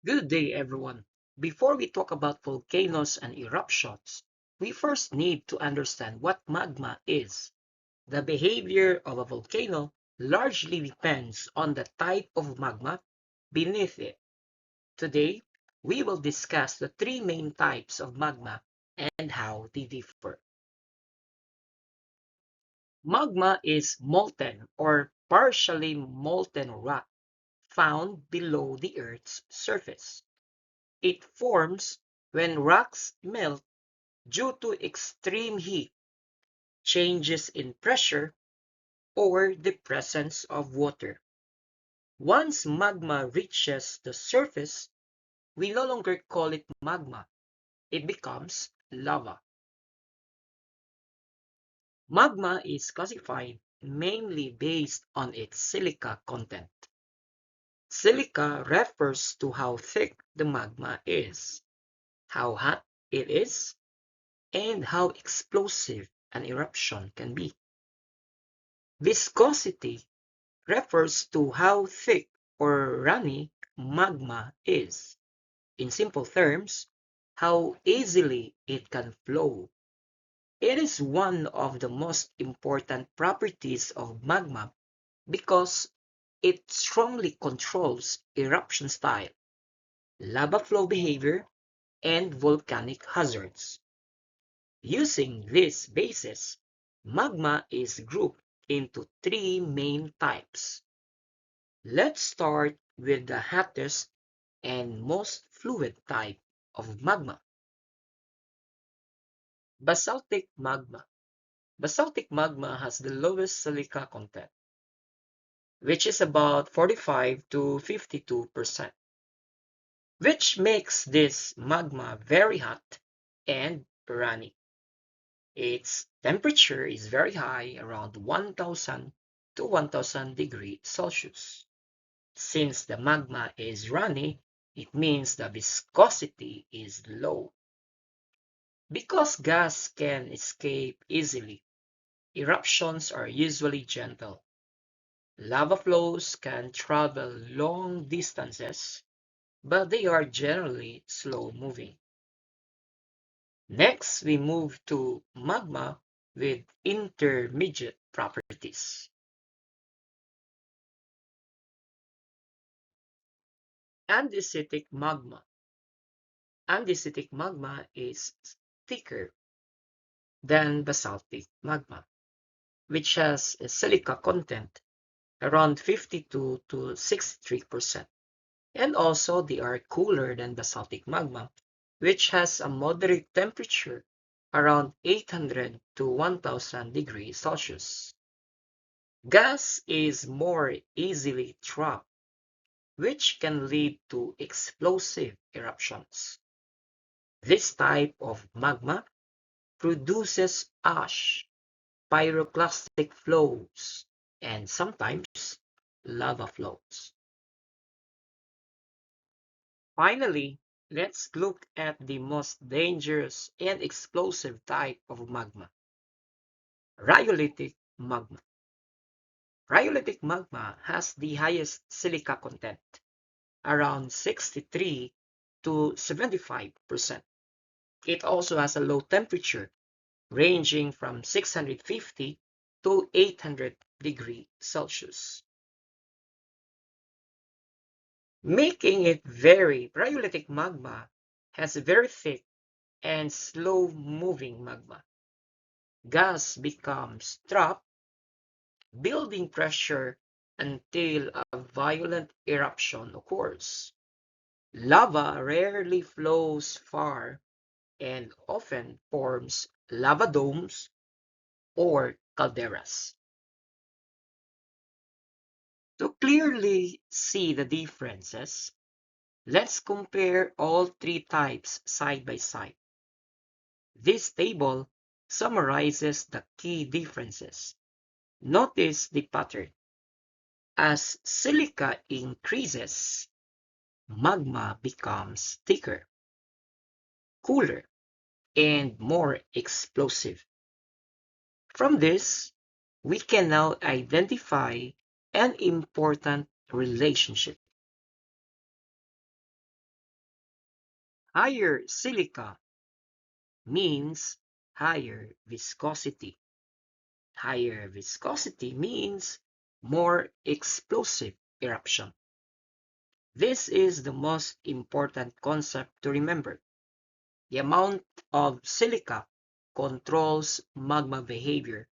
Good day, everyone. Before we talk about volcanoes and eruptions, we first need to understand what magma is. The behavior of a volcano largely depends on the type of magma beneath it. Today, we will discuss the three main types of magma and how they differ. Magma is molten or partially molten rock found below the Earth's surface. It forms when rocks melt due to extreme heat, changes in pressure, or the presence of water. Once magma reaches the surface, we no longer call it magma. It becomes lava. Magma is classified mainly based on its silica content. Silica refers to how thick the magma is, how hot it is, and how explosive an eruption can be. Viscosity refers to how thick or runny magma is. In simple terms, how easily it can flow. It is one of the most important properties of magma because it strongly controls eruption style, lava flow behavior, and volcanic hazards. Using this basis, magma is grouped into three main types. Let's start with the hottest and most fluid type of magma, basaltic magma. Basaltic magma has the lowest silica content, which is about 45 to 52%, which makes this magma very hot and runny. Its temperature is very high, around 1000 to 1000 degrees Celsius. Since the magma is runny, it means the viscosity is low. Because gas can escape easily, eruptions are usually gentle. Lava flows can travel long distances, but they are generally slow moving. Next, we move to magma with intermediate properties. Andesitic magma. Andesitic magma is thicker than basaltic magma, which has a silica content around 52 to 63%. And also they are cooler than basaltic magma, which has a moderate temperature around 800 to 1000 degrees Celsius. Gas is more easily trapped, which can lead to explosive eruptions. This type of magma produces ash, pyroclastic flows, and sometimes lava flows. Finally, let's look at the most dangerous and explosive type of magma, rhyolitic magma. Rhyolitic magma has the highest silica content, around 63 to 75%. It also has a low temperature, ranging from 650 to 800 degrees Celsius, making it very rhyolitic magma has a very thick and slow-moving magma. Gas becomes trapped, building pressure until a violent eruption occurs. Lava rarely flows far and often forms lava domes or calderas. To clearly see the differences, let's compare all three types side by side. This table summarizes the key differences. Notice the pattern. As silica increases, magma becomes thicker, cooler, and more explosive. From this, we can now identify an important relationship. Higher silica means higher viscosity. Higher viscosity means more explosive eruption. This is the most important concept to remember. The amount of silica controls magma behavior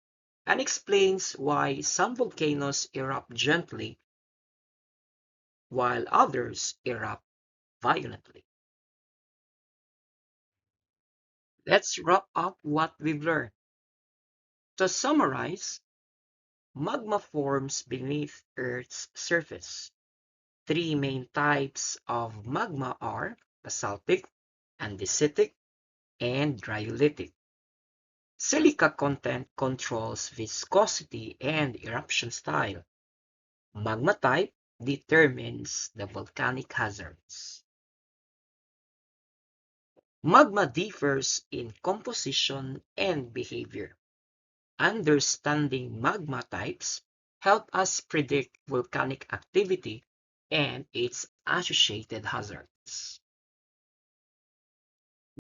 and explains why some volcanoes erupt gently while others erupt violently. Let's wrap up what we've learned. To summarize, magma forms beneath Earth's surface. Three main types of magma are basaltic, andesitic, and rhyolitic. Silica content controls viscosity and eruption style. Magma type determines the volcanic hazards. Magma differs in composition and behavior. Understanding magma types help us predict volcanic activity and its associated hazards.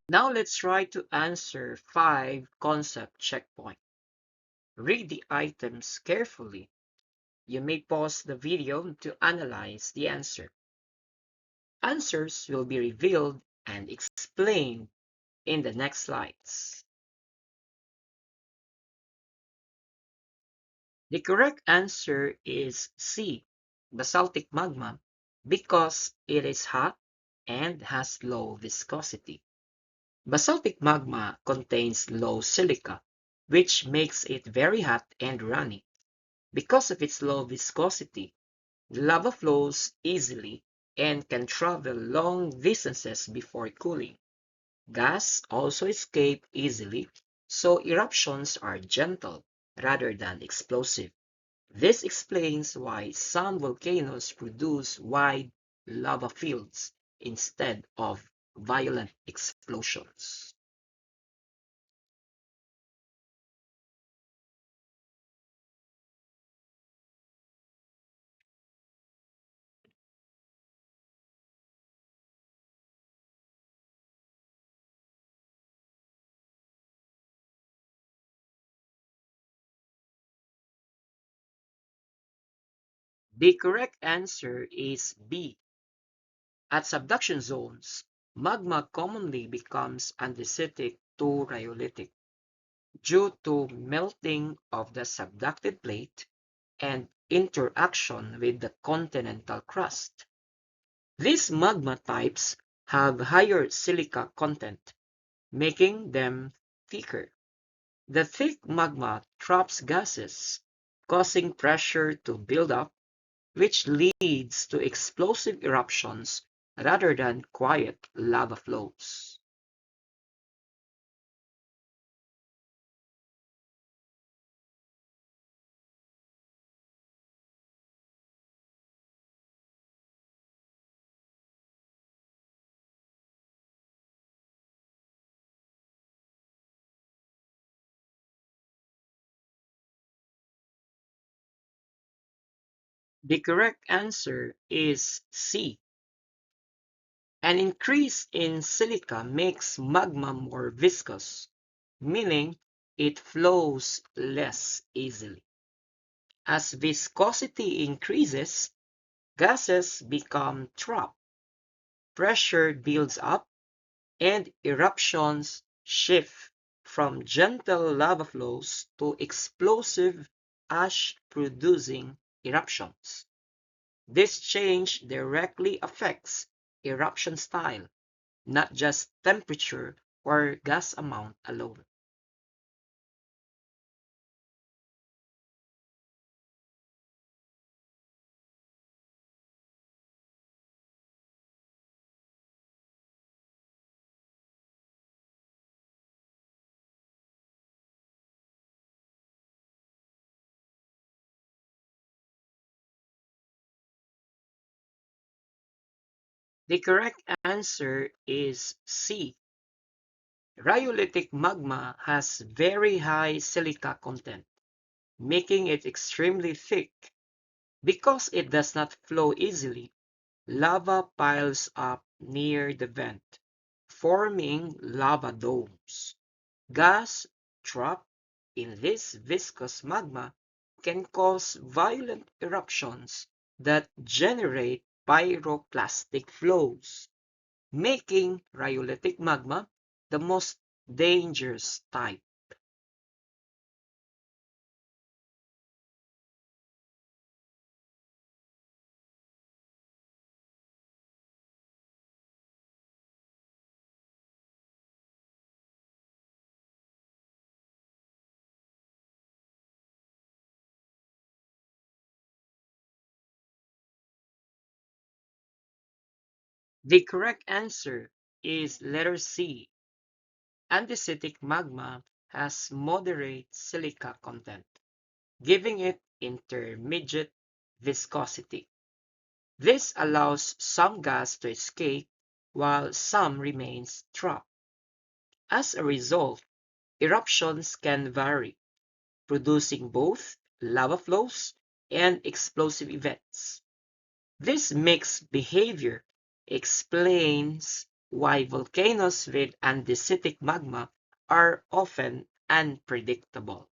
Now let's try to answer 5 concept checkpoints. Read the items carefully. You may pause the video to analyze the answer. Answers will be revealed and explained in the next slides. The correct answer is C, basaltic magma, because it is hot and has low viscosity. Basaltic magma contains low silica, which makes it very hot and runny. Because of its low viscosity, the lava flows easily and can travel long distances before cooling. Gas also escapes easily, so eruptions are gentle rather than explosive. This explains why some volcanoes produce wide lava fields instead of violent explosions. The correct answer is B. At subduction zones, magma commonly becomes andesitic to rhyolitic due to melting of the subducted plate and interaction with the continental crust. These magma types have higher silica content, making them thicker. The thick magma traps gases, causing pressure to build up, which leads to explosive eruptions rather than quiet lava flows. The correct answer is C. An increase in silica makes magma more viscous, meaning it flows less easily. As viscosity increases, gases become trapped, pressure builds up, and eruptions shift from gentle lava flows to explosive ash-producing eruptions. This change directly affects eruption style, not just temperature or gas amount alone. The correct answer is C. Rhyolitic magma has very high silica content, making it extremely thick. Because it does not flow easily, lava piles up near the vent, forming lava domes. Gas trapped in this viscous magma can cause violent eruptions that generate pyroclastic flows, making rhyolitic magma the most dangerous type. The correct answer is letter C. Andesitic magma has moderate silica content, giving it intermediate viscosity. This allows some gas to escape while some remains trapped. As a result, eruptions can vary, producing both lava flows and explosive events. This mixed behavior explains why volcanoes with andesitic magma are often unpredictable.